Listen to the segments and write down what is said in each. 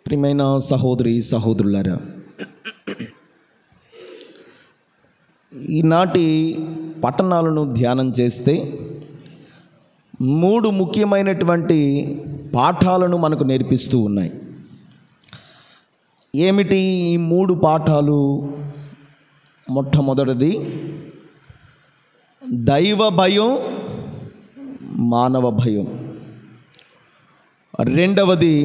ప్రియమైన సహోదరి సహోదరులారా, ఈనాటి పట్టణాలను ధ్యానం చేస్తే 3 ముఖ్యమైనటువంటి పాఠాలను మనకు నేర్పిస్తూ ఉన్నాయి. ఏమిటి ఈ 3 పాఠాలు? మొట్టమొదటిది దైవ భయం, మానవ భయం. రెండవది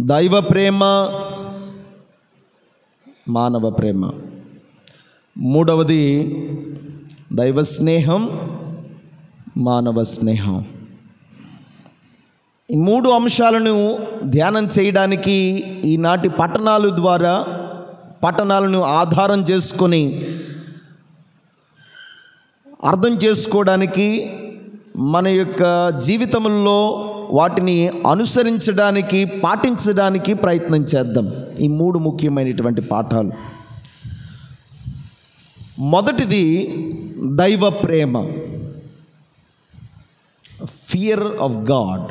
దైవ ప్రేమ, మానవ ప్రేమ. మూడవది దైవ స్నేహం, మానవ స్నేహం. ఈ 3 అంశాలను ధ్యానం చేయడానికి ఈనాటి పట్టణాలను ఆధారం చేసుకొని అర్థం చేసుకోవడానికి, మన యొక్క జీవితంలో వాటిని అనుసరించడానికి, పాటించడానికి ప్రయత్నం చేద్దాం. ఈ 3 ముఖ్యమైనటువంటి పాఠాలు. మొదటిది దైవ ప్రేమ, ఫియర్ ఆఫ్ గాడ్.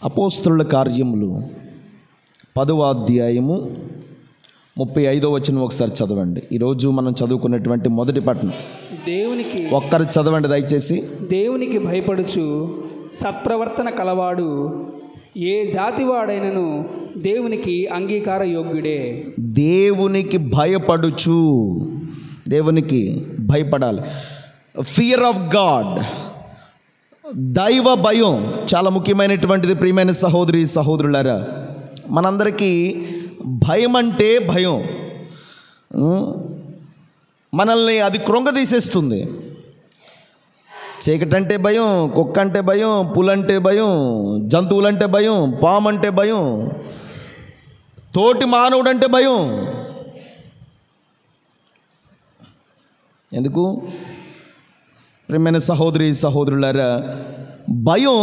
అపోస్తలుల కార్యములు 10వ అధ్యాయము 35వ వచనం ఒకసారి చదవండి. ఈరోజు మనం చదువుకున్నటువంటి మొదటి పట్టణం. దేవునికి ఒక్కరు చదవండి దయచేసి. దేవునికి భయపడుచు సత్ప్రవర్తన కలవాడు ఏ జాతివాడైనను దేవునికి అంగీకార యోగ్యుడే. దేవునికి భయపడుచు, దేవునికి భయపడాలి. ఫియర్ ఆఫ్ గాడ్, దైవ భయం చాలా ముఖ్యమైనటువంటిది. ప్రియమైన సహోదరి సహోదరులారా, మనందరికీ భయం అంటే భయం. మనల్ని అది కృంగదీసేస్తుంది. చీకటి అంటే భయం, కుక్క అంటే భయం, పులంటే భయం, జంతువులంటే భయం, పాము అంటే భయం, తోటి మానవుడు అంటే భయం. ఎందుకు? ప్రియమైన సహోదరి సహోదరులారా, భయం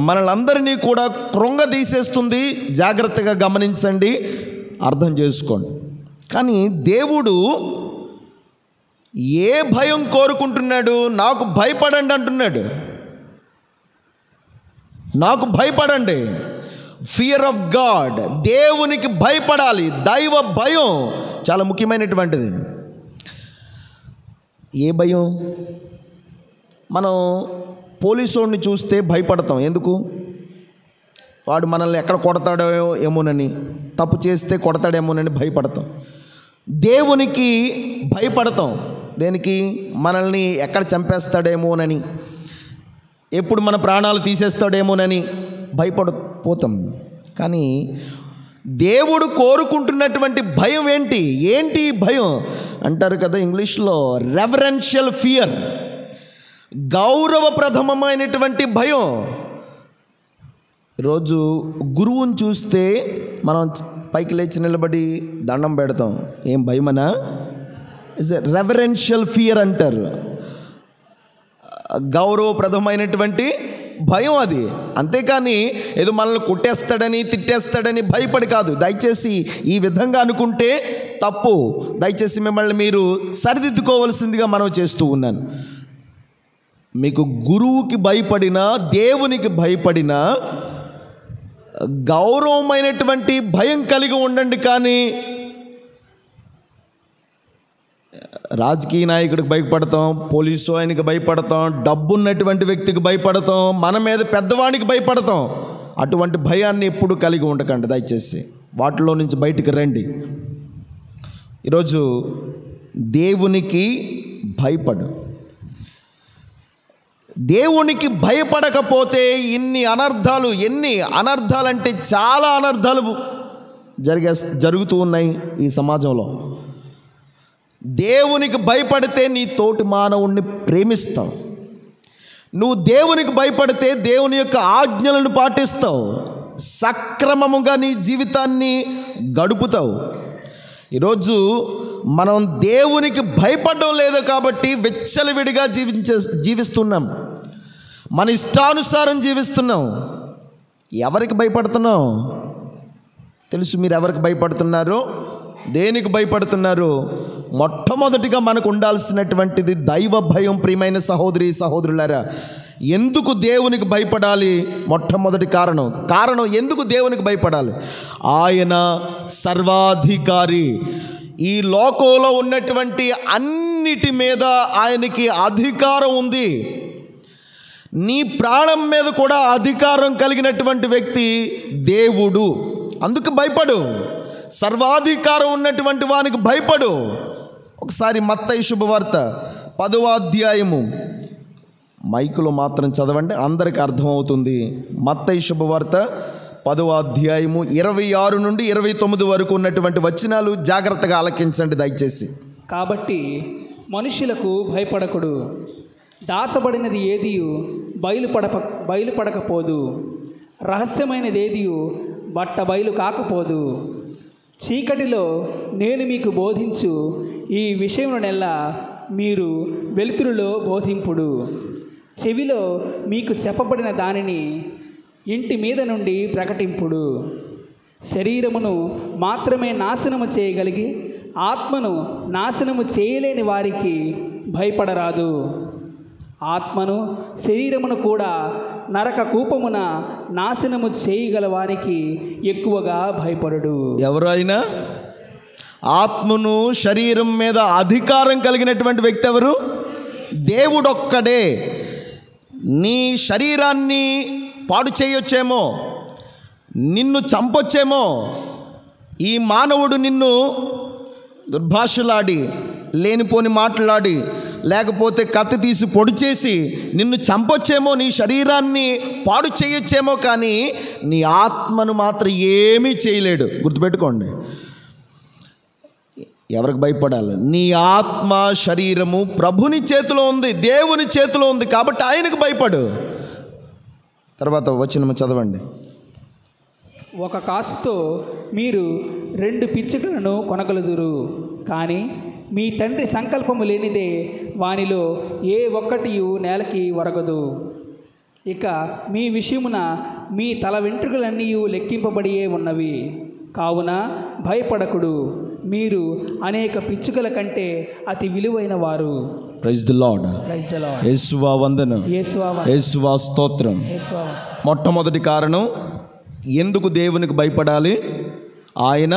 మనలందరినీ కూడా కృంగదీసేస్తుంది. జాగ్రత్తగా గమనించండి, అర్థం చేసుకోండి. కానీ దేవుడు ఏ భయం కోరుకుంటున్నాడు? నాకు భయపడండి అంటున్నాడు. నాకు భయపడండి. ఫియర్ ఆఫ్ గాడ్, దేవునికి భయపడాలి. దైవ భయం చాలా ముఖ్యమైనటువంటిది. ఏ భయం? మనం పోలీసోడిని చూస్తే భయపడతాం. ఎందుకు? వాడు మనల్ని ఎక్కడ కొడతాడో ఏమోనని, తప్పు చేస్తే కొడతాడేమోనని భయపడతాం. దేవునికి భయపడతాం. దేనికి? మనల్ని ఎక్కడ చంపేస్తాడేమోనని, ఎప్పుడు మన ప్రాణాలు తీసేస్తాడేమోనని భయపడిపోతాం. కానీ దేవుడు కోరుకుంటున్నటువంటి భయం ఏంటి? ఏంటి భయం అంటారు కదా ఇంగ్లీష్లో, రెవరెన్షియల్ ఫియర్, గౌరవప్రథమమైనటువంటి భయం. ఈరోజు గురువుని చూస్తే మనం పైకి లేచి నిలబడి దండం పెడతాం. ఏం భయమనా? ఇట్స్ ఎ రెవరెన్షియల్ ఫియర్ అంటారు. గౌరవప్రదమైనటువంటి భయం అది. అంతేకాని ఏదో మనల్ని కొట్టేస్తాడని, తిట్టేస్తాడని భయపడి కాదు. దయచేసి ఈ విధంగా అనుకుంటే తప్పు. దయచేసి మిమ్మల్ని మీరు సరిదిద్దుకోవాల్సిందిగా మనం చేస్తూ ఉన్నాను. మీకు గురువుకి భయపడినా, దేవునికి భయపడినా గౌరవమైనటువంటి భయం కలిగి ఉండండి. కానీ రాజకీయ నాయకుడికి భయపడతాం, పోలీసు ఆయనకి భయపడతాం, డబ్బున్నటువంటి వ్యక్తికి భయపడతాం, మన మీద పెద్దవాడికి భయపడతాం. అటువంటి భయాన్ని ఎప్పుడు కలిగి ఉండకండి. దయచేసి వాటిలో నుంచి బయటికి రండి. ఈరోజు దేవునికి భయపడు. దేవునికి భయపడకపోతే ఎన్ని అనర్థాలంటే చాలా అనర్థాలు జరుగుతూ ఉన్నాయి ఈ సమాజంలో. దేవునికి భయపడితే నీ తోటి మానవుణ్ణి ప్రేమిస్తావు. నువ్వు దేవునికి భయపడితే దేవుని యొక్క ఆజ్ఞలను పాటిస్తావు. సక్రమముగా నీ జీవితాన్ని గడుపుతావు. ఈరోజు మనం దేవునికి భయపడడం లేదు కాబట్టి విచ్చలవిడిగా జీవిస్తున్నాం. మన ఇష్టానుసారం జీవిస్తున్నాం. ఎవరికి భయపడుతున్నాం? తెలుసు మీరు ఎవరికి భయపడుతున్నారో, దేనికి భయపడుతున్నారో. మొట్టమొదటిగా మనకు ఉండాల్సినటువంటిది దైవ భయం. ప్రియమైన సహోదరి సహోదరులారా, ఎందుకు దేవునికి భయపడాలి? మొట్టమొదటి కారణం ఎందుకు దేవునికి భయపడాలి? ఆయన సర్వాధికారి. ఈ లోకంలో ఉన్నటువంటి అన్నిటి మీద ఆయనకి అధికారం ఉంది. నీ ప్రాణం మీద కూడా అధికారం కలిగినటువంటి వ్యక్తి దేవుడు. అందుకు భయపడు. సర్వాధికారం ఉన్నటువంటి వానికి భయపడు. ఒకసారి మత్తయి శుభవార్త 10వ అధ్యాయము, మైకులో మాత్రం చదవండి, అందరికీ అర్థమవుతుంది. మత్తయి శుభవార్త 10వ అధ్యాయము 26 నుండి 29 వరకు ఉన్నటువంటి వచనాలు జాగ్రత్తగా ఆలకించండి దయచేసి. కాబట్టి మనుషులకు భయపడకుడు, దాచబడినది ఏదియు బయలుపడకపోదు, రహస్యమైనది ఏదియు బయలు కాకపోదు. చీకటిలో నేను మీకు బోధించు ఈ విషయమునెల్లా మీరు వెలుతురులో బోధింపుడు. చెవిలో మీకు చెప్పబడిన దానిని ఇంటి మీద నుండి ప్రకటింపుడు. శరీరమును మాత్రమే నాశనము చేయగలిగి ఆత్మను నాశనము చేయలేని వారికి భయపడరాదు. ఆత్మను శరీరమును కూడా నరక కూపమున నాశనము చేయగల వారికి ఎక్కువగా భయపడుడు. ఎవరైనా ఆత్మను శరీరం మీద అధికారం కలిగినటువంటి వ్యక్తి ఎవరు? దేవుడొక్కడే. నీ శరీరాన్ని పాడు చేయొచ్చేమో, నిన్ను చంపొచ్చేమో, ఈ మానవుడు నిన్ను దుర్భాషలాడి లేనిపోని మాట్లాడి లేకపోతే కత్తి తీసి పొడి చేసి నిన్ను చంపొచ్చేమో, నీ శరీరాన్ని పాడు చేయొచ్చేమో, కానీ నీ ఆత్మను మాత్రం ఏమీ చేయలేడు. గుర్తుపెట్టుకోండి. ఎవరికి భయపడాలి? నీ ఆత్మ శరీరము ప్రభుని చేతిలో ఉంది, దేవుని చేతిలో ఉంది, కాబట్టి ఆయనకు భయపడు. తర్వాత వచనము చదవండి. ఒక కాసుతో మీరు 2 పిచ్చుకలను కొనగలుదురు, కానీ మీ తండ్రి సంకల్పము లేనిదే వానిలో ఏ ఒక్కటియు నేలకి ఒరగదు. ఇక మీ విషయమున మీ తల వెంట్రుకలన్నీ లెక్కింపబడియే ఉన్నవి. కావున భయపడకుడు, మీరు అనేక పిచ్చుకల కంటే అతి విలువైన వారు. Praise the lord. Praise the lord. యేసువా వందనం, యేసువా స్తోత్రం. మొట్టమొదటి కారణం ఎందుకు దేవునికి భయపడాలి? ఆయన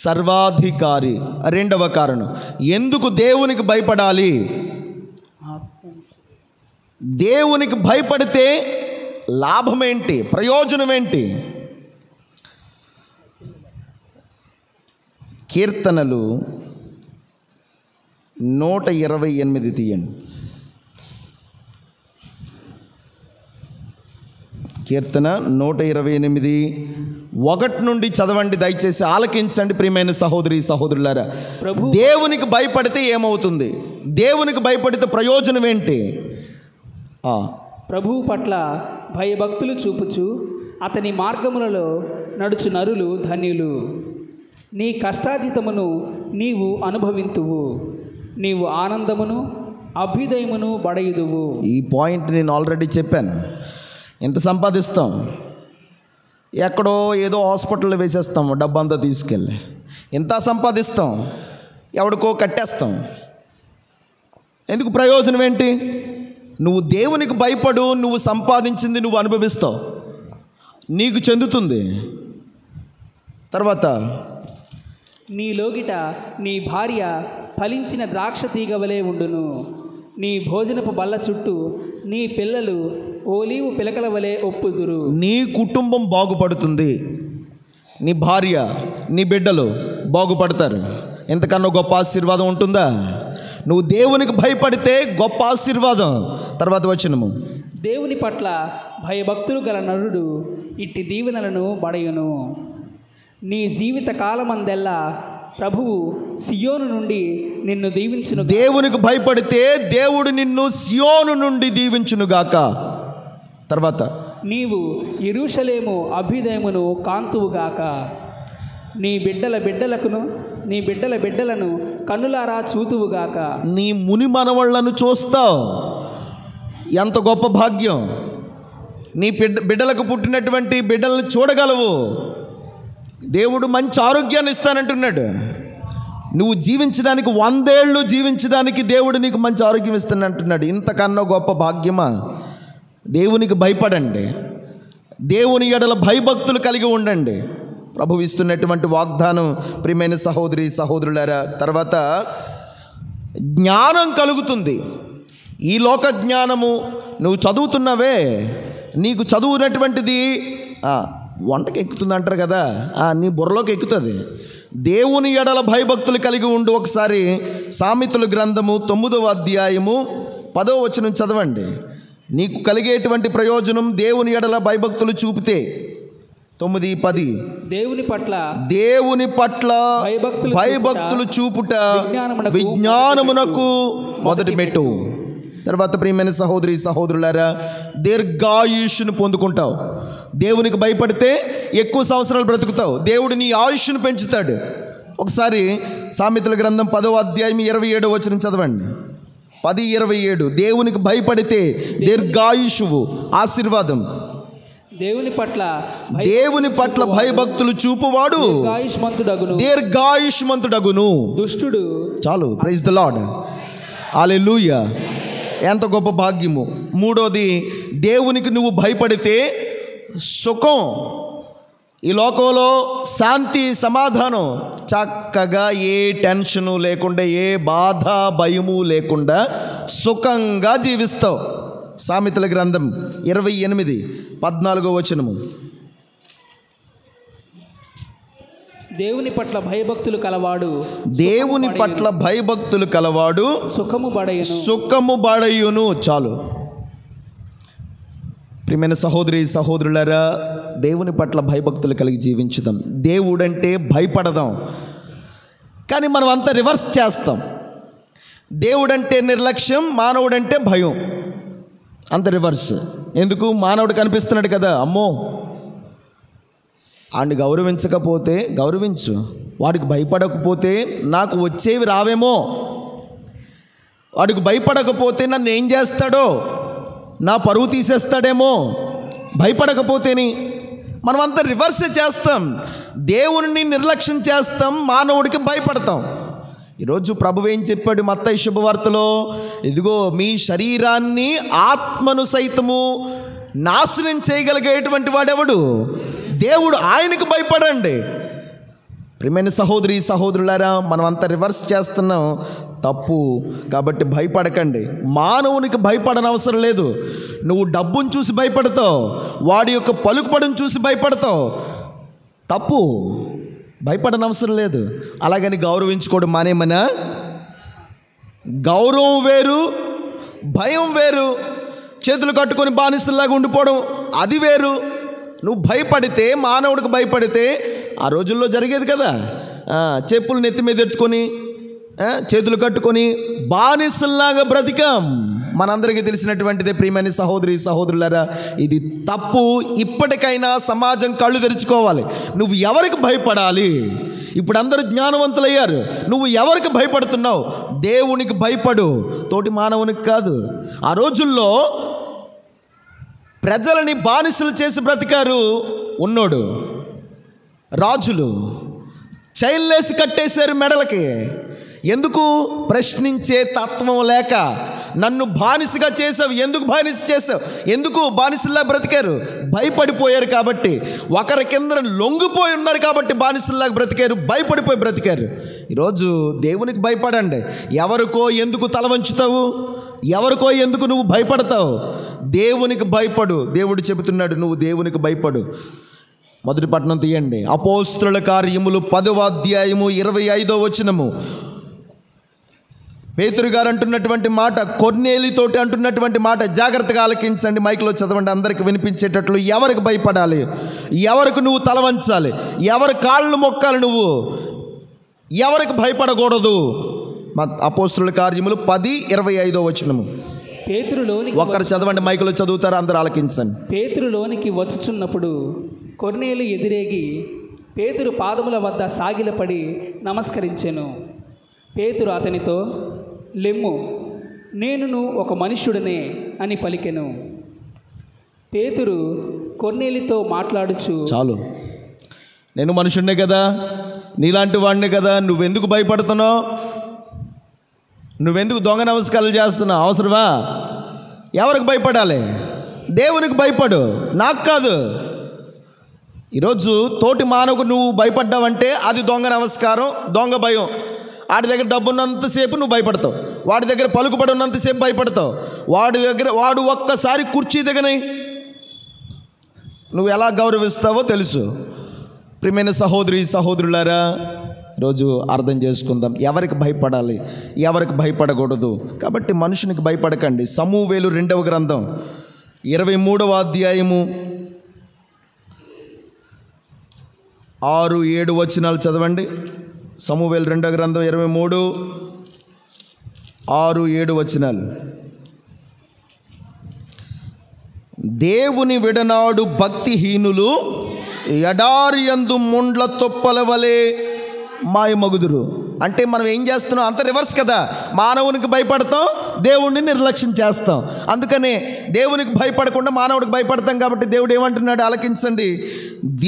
సర్వాధికారి. రెండవ కారణం ఎందుకు దేవునికి భయపడాలి? దేవునికి భయపడితే లాభమేంటి, ప్రయోజనం ఏంటి? కీర్తనలు 128 తీయండి. కీర్తన 128 1 నుండి చదవండి దయచేసి, ఆలకించండి ప్రియమైన సహోదరి సహోదరులారా. దేవునికి భయపడితే ఏమవుతుంది? దేవునికి భయపడితే ప్రయోజనం ఏంటి? ప్రభువు పట్ల భయభక్తులు చూపుచు అతని మార్గములలో నడుచు నరులు ధన్యులు. నీ కష్టార్జితమును నీవు అనుభవింతువు, నీవు ఆనందమును అభ్యుదయమును బడయుదువు. ఈ పాయింట్ నేను ఆల్రెడీ చెప్పాను. ఎంత సంపాదిస్తాం? ఎక్కడో ఏదో హాస్పిటల్లో వేసేస్తాం డబ్బంతా తీసుకెళ్ళి. ఎంత సంపాదిస్తాం? ఎవడికో కట్టేస్తాం. ఎందుకు? ప్రయోజనం ఏంటి? నువ్వు దేవునికి భయపడు, నువ్వు సంపాదించింది నువ్వు అనుభవిస్తావు, నీకు చెందుతుంది. తర్వాత నీ లోగిట నీ భార్య ఫలించిన ద్రాక్ష తీగ వలె ఉండును, నీ భోజనపు బల్ల చుట్టూ నీ పిల్లలు ఓలీవు పిలకల వలె ఒప్పుదురు. నీ కుటుంబం బాగుపడుతుంది, నీ భార్య నీ బిడ్డలు బాగుపడతారు. ఎంతకన్నా గొప్ప ఆశీర్వాదం ఉంటుందా? నువ్వు దేవునికి భయపడితే గొప్ప ఆశీర్వాదం. తర్వాత వచనము, దేవుని పట్ల భయభక్తులు గల నరుడు ఇట్టి దీవెనలను బడయును. నీ జీవిత కాలమందెల్లా ప్రభువు సియోను నుండి నిన్ను దీవించును. దేవునికి భయపడితే దేవుడు నిన్ను సియోను నుండి దీవించునుగాక. తర్వాత నీవు యెరూషలేము అభ్యుదయమును కాంతువుగాక. నీ బిడ్డల బిడ్డలను కన్నులారా చూతువుగాక. నీ ముని మనవళ్లను చూస్తావు, ఎంత గొప్ప భాగ్యం. నీ బిడ్డలకు పుట్టినటువంటి బిడ్డలను చూడగలవు. దేవుడు మంచి ఆరోగ్యాన్ని ఇస్తానంటున్నాడు. నువ్వు జీవించడానికి 100 ఏళ్ళు జీవించడానికి దేవుడు నీకు మంచి ఆరోగ్యం ఇస్తానంటున్నాడు. ఇంతకన్నా గొప్ప భాగ్యమా? దేవునికి భయపడండి, దేవుని ఎడల భయభక్తులు కలిగి ఉండండి. ప్రభువు ఇస్తున్నటువంటి వాగ్దానం ప్రియమైన సహోదరి సహోదరులారా. తర్వాత జ్ఞానం కలుగుతుంది. ఈ లోక జ్ఞానము నువ్వు చదువుతున్నావే, నీకు చదువునటువంటిది వంటకి ఎక్కుతుంది అంటారు కదా, నీ బుర్రలోకి ఎక్కుతుంది. దేవుని ఎడల భయభక్తులు కలిగి ఉండు. ఒకసారి సామెతల గ్రంథము 9వ అధ్యాయము 10వ వచనం చదవండి. నీకు కలిగేటువంటి ప్రయోజనం దేవుని ఎడల భయభక్తులు చూపితే. 9:10 దేవుని పట్ల భయభక్తులు చూపుట విజ్ఞానమునకు మొదటి మెట్టు. తర్వాత ప్రియమైన సహోదరి సహోదరులారా, దీర్ఘాయుష్ను పొందుకుంటావు. దేవునికి భయపడితే ఎక్కువ సంవత్సరాలు బ్రతుకుతావు. దేవుడు నీ ఆయుష్ను పెంచుతాడు. ఒకసారి సామెతల గ్రంథం 10వ అధ్యాయం 27వ వచనం చదవండి. 10:27 దేవునికి భయపడితే దీర్ఘాయుషువు, ఆశీర్వాదం. దేవుని పట్ల భయభక్తులు చూపువాడు దీర్ఘాయుష్మంతుడగును. దుష్టుడు చాలు. ప్రైజ్ ది లార్డ్, హల్లెలూయా. ఎంత గొప్ప భాగ్యము. మూడోది, దేవునికి నువ్వు భయపడితే సుఖం. ఈ లోకంలో శాంతి సమాధానం, చక్కగా ఏ టెన్షను లేకుండా, ఏ బాధ భయము లేకుండా సుఖంగా జీవిస్తావు. సామెతల గ్రంథం 28:14వ వచనము. దేవుని పట్ల భయభక్తులు కలవాడు సుఖము బడయును. చాలు. ప్రియమైన సహోదరి సహోదరులారా, దేవుని పట్ల భయభక్తులు కలిగి జీవించుదాం. దేవుడంటే భయపడదాం, కానీ మనం అంతా రివర్స్ చేస్తాం. దేవుడంటే నిర్లక్ష్యం, మానవుడంటే భయం. అంత రివర్స్. ఎందుకు? మానవుడు కనిపిస్తున్నాడు కదా, అమ్మో వాడిని గౌరవించకపోతే గౌరవించు, వాడికి భయపడకపోతే నాకు వచ్చేవి రావేమో, వాడికి భయపడకపోతే నన్ను ఏం చేస్తాడో, నా పరువు తీసేస్తాడేమో, భయపడకపోతేని. మనమంతా రివర్స్ చేస్తాం. దేవుని నిర్లక్ష్యం చేస్తాం, మానవుడికి భయపడతాం. ఈరోజు ప్రభువు ఏం చెప్పాడు మత్తయి శుభవార్తలో? ఇదిగో మీ శరీరాన్ని ఆత్మను సైతము నాశనం చేయగలిగేటువంటి వాడెవడు? దేవుడు. ఆయనకు భయపడండి. ప్రియమైన సహోదరి సహోదరులారా, మనం అంతా రివర్స్ చేస్తున్నాం, తప్పు. కాబట్టి భయపడకండి. మానవునికి భయపడనవసరం లేదు. నువ్వు డబ్బును చూసి భయపడతావు, వాడి యొక్క పలుకుపడిని చూసి భయపడతావు, తప్పు. భయపడనవసరం లేదు. అలాగని గౌరవించుకోవడం మానేమనా? గౌరవం వేరు, భయం వేరు. చేతులు కట్టుకొని బానిసల్లాగా ఉండిపోవడం అది వేరు. నువ్వు భయపడితే, మానవుడికి భయపడితే, ఆ రోజుల్లో జరిగేది కదా, చెప్పులు నెత్తి మీద ఎత్తుకొని చేతులు కట్టుకొని బానిసల్లాగా బ్రతికాం. మనందరికీ తెలిసినటువంటిదే. ప్రియమైన సహోదరి సహోదరులారా, ఇది తప్పు. ఇప్పటికైనా సమాజం కళ్ళు తెరుచుకోవాలి. నువ్వు ఎవరికి భయపడాలి? ఇప్పుడు అందరూ జ్ఞానవంతులయ్యారు. నువ్వు ఎవరికి భయపడుతున్నావు? దేవునికి భయపడు, తోటి మానవునికి కాదు. ఆ రోజుల్లో ప్రజలని బానిసలు చేసి బ్రతికారు. ఉన్నోడు రాజులు చైన్లేసి కట్టేశారు మెడలకి. ఎందుకు? ప్రశ్నించే తత్వం లేక. నన్ను బానిసగా చేసావు, ఎందుకు బానిస చేసావు, ఎందుకు బానిసల్లా బ్రతికారు? భయపడిపోయారు కాబట్టి. ఒకరి కింద లొంగిపోయి ఉన్నారు కాబట్టి బానిసల్లాగా బ్రతికారు, భయపడిపోయి బ్రతికారు. ఈరోజు దేవునికి భయపడండి. ఎవరికో ఎందుకు తల వంచుతావు? ఎవరికో ఎందుకు నువ్వు భయపడతావు? దేవునికి భయపడు. దేవుడు చెబుతున్నాడు, నువ్వు దేవునికి భయపడు. మొదటి పట్టణం తీయండి. అపోస్తుల కార్యములు 10వ అధ్యాయము 25వ వచనము. పేతురు గారు అంటున్నటువంటి మాట, కొర్నేలితోటి అంటున్నటువంటి మాట జాగ్రత్తగా ఆలకించండి. మైక్లో చదవండి, అందరికి వినిపించేటట్లు. ఎవరికి భయపడాలి? ఎవరికి నువ్వు తల వంచాలి? ఎవరి కాళ్ళు మొక్కాలి? నువ్వు ఎవరికి భయపడకూడదు? అపోస్తుల కార్యములు 10:25వ వచనము. ఒక్కరు చదవండి, మైకులో చదువుతారు, అందరూ ఆలకించండి. పేతురులోనికి వచ్చుచున్నప్పుడు కొర్నేలు ఎదురేగి పేతురు పాదముల వద్ద సాగిలపడి నమస్కరించెను. పేతురు అతనితో, లెమ్ము, నేనును ఒక మనుష్యుడనే అని పలికెను. పేతురు కొర్నేలితో మాట్లాడుచు, చాలు, నేను మనుషుడినే కదా, నీలాంటి వాడినే కదా, నువ్వెందుకు భయపడుతున్నావు? నువ్వెందుకు దొంగ నమస్కారాలు చేస్తున్నావు? అవసరమా? ఎవరికి భయపడాలి? దేవునికి భయపడు, నాకు కాదు. ఈరోజు తోటి మానవుకు నువ్వు భయపడ్డావంటే అది దొంగ నమస్కారం, దొంగ భయం. వాడి దగ్గర డబ్బు ఉన్నంతసేపు నువ్వు భయపడతావు, వాడి దగ్గర పలుకుబడి ఉన్నంతసేపు భయపడతావు. వాడు ఒక్కసారి కుర్చీ దిగని నువ్వు ఎలా గౌరవిస్తావో తెలుసు. ప్రియమైన సహోదరి సహోదరులారా, ఈరోజు అర్థం చేసుకుందాం, ఎవరికి భయపడాలి, ఎవరికి భయపడకూడదు. కాబట్టి మనుషునికి భయపడకండి. సమూవేలు 2వ గ్రంథం 23వ అధ్యాయము 6-7 వచనాలు చదవండి. సమూవేలు 2వ గ్రంథం 23, 6-7 వచనాలు. దేవుని విడనాడు భక్తిహీనులు ఎడారి యందు ముండ్ల తొప్పల వలె మాయమగుదురు. అంటే మనం ఏం చేస్తున్నాం? అంత రివర్స్ కదా. మానవునికి భయపడతాం, దేవుణ్ణి నిర్లక్ష్యం చేస్తాం. అందుకనే దేవునికి భయపడకుండా మానవుడికి భయపడతాం. కాబట్టి దేవుడు ఏమంటున్నాడు ఆలకించండి.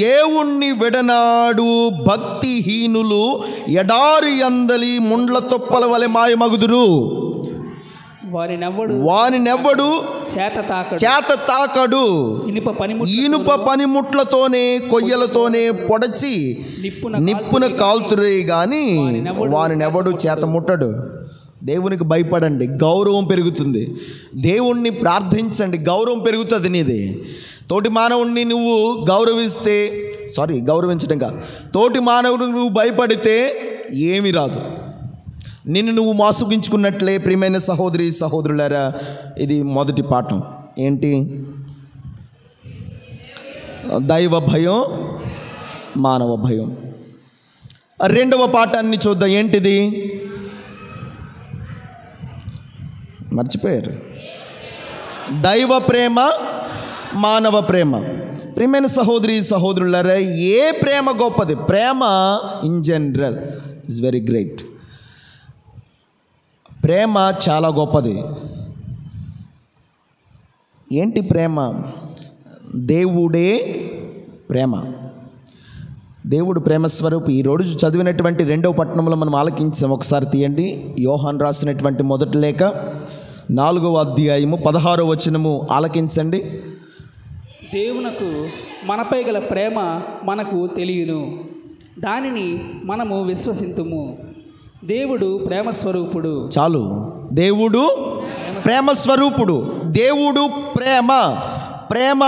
దేవుణ్ణి విడనాడు భక్తిహీనులు ఎడారి యందలి ముండ్ల తొప్పల వలె మాయమగుదురు. వానినెవ్వడు చేత తాకడు. ఇనుప పనిముట్లతోనే కొయ్యలతోనే పొడచి నిప్పున కాల్తురే గాని వానినెవ్వడు చేత ముట్టడు. దేవునికి భయపడండి, గౌరవం పెరుగుతుంది. దేవుణ్ణి ప్రార్థించండి, గౌరవం పెరుగుతుంది నీది. తోటి మానవుడిని నువ్వు గౌరవించడం కాదు, తోటి మానవుడు నువ్వు భయపడితే ఏమీ రాదు. నిన్ను నువ్వు మోసగించుకున్నట్లే. ప్రియమైన సహోదరి సహోదరులారా, ఇది మొదటి పాఠం. ఏంటి? దైవ భయం, మానవ భయం. రెండవ పాఠాన్ని చూద్దాం. ఏంటిది? మర్చిపోయారు. దైవ ప్రేమ, మానవ ప్రేమ. ప్రియమైన సహోదరి సహోదరులారా, ఏ ప్రేమ గొప్పది? ప్రేమ in general is very great. ప్రేమ చాలా గొప్పది. ఏంటి ప్రేమ? దేవుడే ప్రేమ. దేవుడు ప్రేమ స్వరూపి. ఈరోజు చదివినటువంటి 2వ పట్టణంలో మనం ఆలకించాం. ఒకసారి తీయండి. యోహాను రాసినటువంటి మొదటి లేఖ 4వ అధ్యాయము 16వ వచనము ఆలకించండి. దేవునకు మనపై గల ప్రేమ మనకు తెలియను, దానిని మనము విశ్వసింతుము. దేవుడు ప్రేమ స్వరూపుడు. చాలు. దేవుడు ప్రేమ స్వరూపుడు. దేవుడు ప్రేమ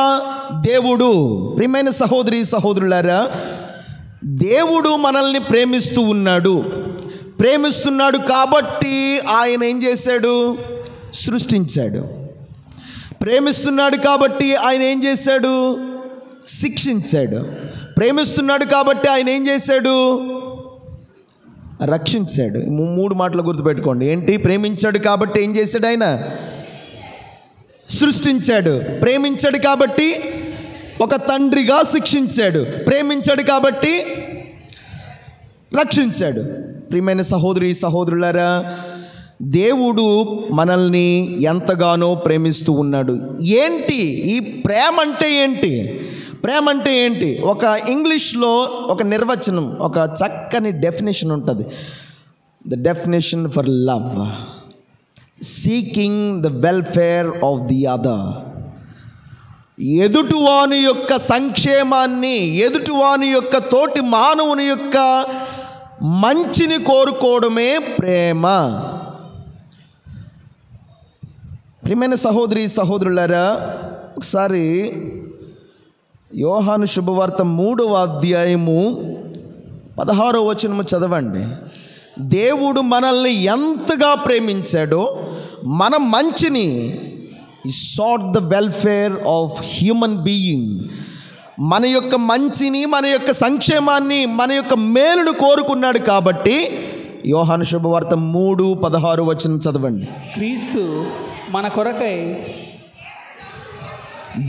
దేవుడు. ప్రియమైన సహోదరి సహోదరులారా, దేవుడు మనల్ని ప్రేమిస్తున్నాడు కాబట్టి ఆయన ఏం చేశాడు? సృష్టించాడు. ప్రేమిస్తున్నాడు కాబట్టి ఆయన ఏం చేశాడు? శిక్షించాడు. ప్రేమిస్తున్నాడు కాబట్టి ఆయన ఏం చేశాడు? రక్షించాడు. 3 మాటలు గుర్తుపెట్టుకోండి. ఏంటి? ప్రేమించాడు కాబట్టి ఏం చేశాడు? ఆయన సృష్టించాడు. ప్రేమించాడు కాబట్టి ఒక తండ్రిగా శిక్షించాడు. ప్రేమించాడు కాబట్టి రక్షించాడు. ప్రియమైన సహోదరి సహోదరులారా, దేవుడు మనల్ని ఎంతగానో ప్రేమిస్తూ ఉన్నాడు. ఏంటి ఈ ప్రేమ అంటే? ప్రేమ అంటే ఏంటి? ఒక ఇంగ్లీష్లో ఒక నిర్వచనం, ఒక చక్కని డెఫినేషన్ ఉంటుంది. The definition for love: seeking the welfare of the other. ఎదుటివాని యొక్క సంక్షేమాన్ని, ఎదుటివాని యొక్క తోటి మానవుని యొక్క మంచిని కోరుకోవడమే ప్రేమ. ప్రియమైన సహోదరి సహోదరులారా, ఒకసారి యోహాను శుభవార్త 3వ అధ్యాయము 16వ వచనము చదవండి. దేవుడు మనల్ని ఎంతగా ప్రేమించాడో, మన మంచిని, he sought the welfare of human being, మన యొక్క మంచిని, మన యొక్క సంక్షేమాన్ని, మన యొక్క మేలును కోరుకున్నాడు. కాబట్టి యోహాను శుభవార్త 3:16 వచనం చదవండి. క్రీస్తు మన కొరకై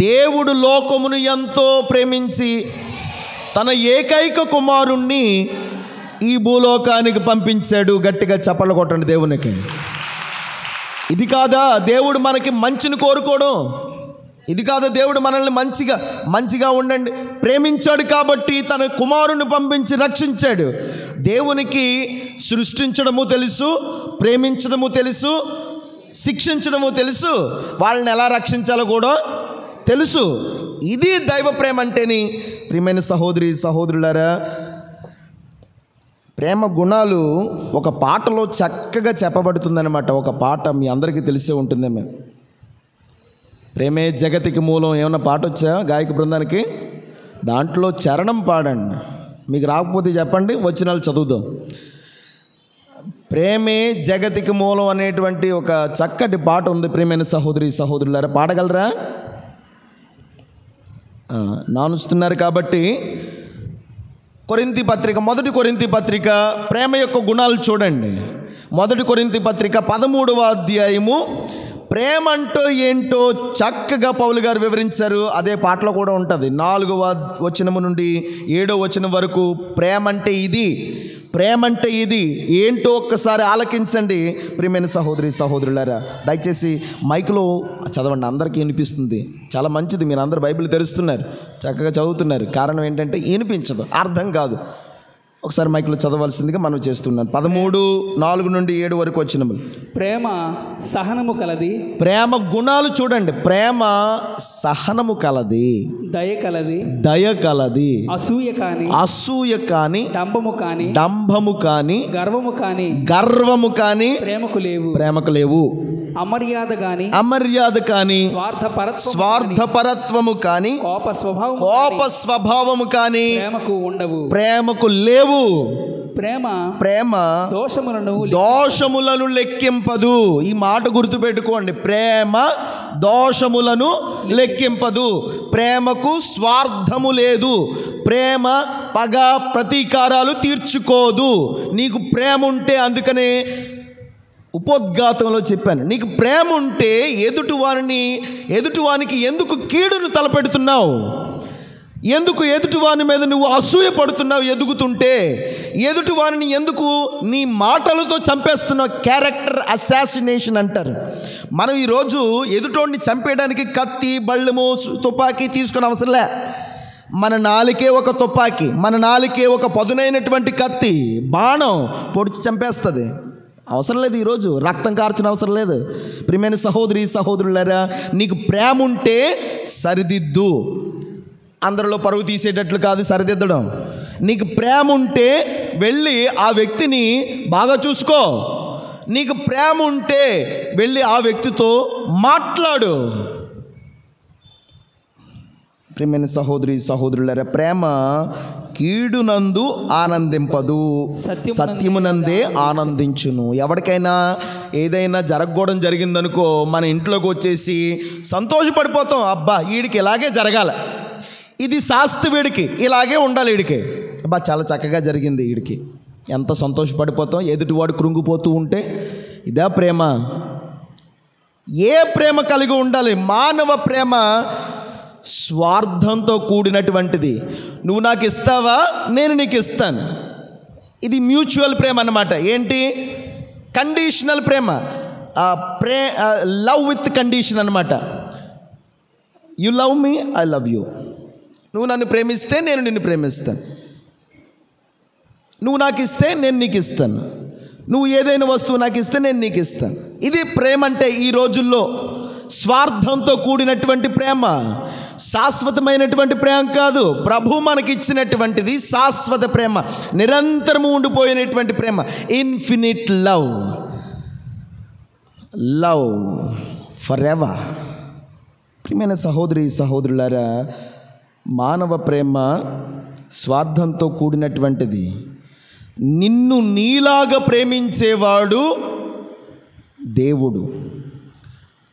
దేవుడు లోకమును ఎంతో ప్రేమించి తన ఏకైక కుమారుణ్ణి ఈ భూలోకానికి పంపించాడు. గట్టిగా చప్పట్లు కొట్టండి దేవునికి. ఇది కాదా దేవుడు మనకి మంచిని కోరుకోవడం? ఇది కాదా దేవుడు మనల్ని మంచిగా ఉండండి ప్రేమించాడు కాబట్టి తన కుమారుని పంపించి రక్షించాడు. దేవునికి సృష్టించడము తెలుసు, ప్రేమించడము తెలుసు, శిక్షించడము తెలుసు. వాళ్ళని ఎలా రక్షించాలో కూడా తెలుసు. ఇది దైవ ప్రేమ అంటేని. ప్రియమైన సహోదరి సహోదరులారా, ప్రేమ గుణాలు ఒక పాటలో చక్కగా చెప్పబడుతుందన్నమాట. ఒక పాట మీ అందరికీ తెలిసే ఉంటుందేమో. ప్రేమే జగతికి మూలం ఏమన్నా పాట వచ్చా గాయక బృందానికి? దాంట్లో చరణం పాడండి. మీకు రాకపోతే చెప్పండి, వచ్చిన చదువుదాం. ప్రేమే జగతికి మూలం అనేటువంటి ఒక చక్కటి పాట ఉంది. ప్రియమైన సహోదరి సహోదరులారా, పాడగలరా? నానుస్తున్నారు కాబట్టి మొదటి కొరింథీ పత్రిక ప్రేమ యొక్క గుణాలు చూడండి. మొదటి కొరింథీ పత్రిక 13వ అధ్యాయము ప్రేమ అంటే ఏంటో చక్కగా పౌలు గారు వివరించారు. అదే పాటలో కూడా ఉంటుంది. 4వ వచనము నుండి 7వ వచనం వరకు ప్రేమ అంటే ఇది, ప్రేమ అంటే ఇది ఏంటో ఒక్కసారి ఆలకించండి. ప్రియమైన సహోదరి సహోదరులారా, దయచేసి మైక్లో చదవండి, అందరికీ వినిపిస్తుంది. చాలా మంచిది, మీరు అందరు బైబిల్ తెరుస్తున్నారు, చక్కగా చదువుతున్నారు. కారణం ఏంటంటే వినిపించదు, అర్థం కాదు. ఒకసారి మైక్లో చదవాల్సిందిగా మనం చేస్తున్నాను. 13:4 నుండి 7 వరకు వచ్చినములు. ప్రేమ సహనము కలది. ప్రేమ గుణాలు చూడండి. ప్రేమ సహనము కలది, దయ కలది, దయ కలది, అసూయ కాని, డంబము కాని, గర్వము కాని ప్రేమకు లేవు. అమర్యాద కాని, స్వార్థపరత్వము కాని, కోప స్వభావము కాని ప్రేమకు లేవు. ప్రేమ దోషములను లెక్కింపదు. ఈ మాట గుర్తుపెట్టుకోండి. ప్రేమ దోషములను లెక్కింపదు. ప్రేమకు స్వార్థము లేదు. ప్రేమ పగ ప్రతీకారాలు తీర్చుకోదు. నీకు ప్రేమ ఉంటే, అందుకనే ఉపోద్ఘాతంలో చెప్పాను, నీకు ప్రేమ ఉంటే ఎదుటివానికి ఎందుకు కీడును తలపెడుతున్నావు? ఎందుకు ఎదుటివాని మీద నువ్వు అసూయ పడుతున్నావు? ఎదుగుతుంటే ఎదుటివారిని ఎందుకు నీ మాటలతో చంపేస్తున్నావు? క్యారెక్టర్ అసాసినేషన్ అంటారు. మనం ఈరోజు ఎదుటోడిని చంపేయడానికి కత్తి, బళ్ళెము, తుపాకీ తీసుకునే అవసరంలే. మన నాలుకే ఒక తుపాకీ, మన నాలుకే ఒక పదునైనటువంటి కత్తి, బాణం పొడిచి చంపేస్తుంది. అవసరం లేదు. ఈరోజు రక్తం కార్చిన అవసరం లేదు. ప్రియమైన సహోదరి సహోదరులారా, నీకు ప్రేమ ఉంటే సరిదిద్దు. అందరిలో పరువు తీసేటట్లు కాదు సరిదిద్దడం. నీకు ప్రేమ ఉంటే వెళ్ళి ఆ వ్యక్తిని బాగా చూసుకో. నీకు ప్రేమ ఉంటే వెళ్ళి ఆ వ్యక్తితో మాట్లాడు. ప్రియమైన సహోదరి సహోదరులారా, ప్రేమ కీడునందు ఆనందింపదు, సత్యమునందే ఆనందించును. ఎవరికైనా ఏదైనా జరగకూడదు జరిగిందనుకో, మన ఇంట్లోకి వచ్చేసి సంతోషపడిపోతాం. అబ్బా వీడికి ఇలాగే జరగాలి, ఇది శాస్త్ర, వీడికి ఇలాగే ఉండాలి, వీడికి అబ్బా చాలా చక్కగా జరిగింది, వీడికి ఎంత సంతోషపడిపోతాం. ఎదుటివాడు కృంగిపోతూ ఉంటే ఇదా ప్రేమ? ఏ ప్రేమ కలిగి ఉండాలి? మానవ ప్రేమ స్వార్థంతో కూడినటువంటిది. నువ్వు నాకు ఇస్తావా, నేను నీకు ఇస్తాను. ఇది మ్యూచువల్ ప్రేమ అన్నమాట. ఏంటి? కండిషనల్ ప్రేమ. లవ్ విత్ కండిషన్ అన్నమాట. You love me, I love you. నువ్వు నన్ను ప్రేమిస్తే నేను నిన్ను ప్రేమిస్తాను. నువ్వు నాకు ఇస్తే నేను నీకు ఇస్తాను. నువ్వు ఏదైనా వస్తువు నాకు ఇస్తే నేను నీకు ఇస్తాను. ఇది ప్రేమ అంటే. ఈ రోజుల్లో స్వార్థంతో కూడినటువంటి ప్రేమ, శాశ్వతమైనటువంటి ప్రేమ కాదు. ప్రభు మనకిచ్చినటువంటిది శాశ్వత ప్రేమ, నిరంతరము ఉండిపోయినటువంటి ప్రేమ, infinite love, love forever. ప్రియమైన సహోదరి సహోదరులారా, మానవ ప్రేమ స్వార్థంతో కూడినటువంటిది. నిన్ను నీలాగా ప్రేమించేవాడు దేవుడు.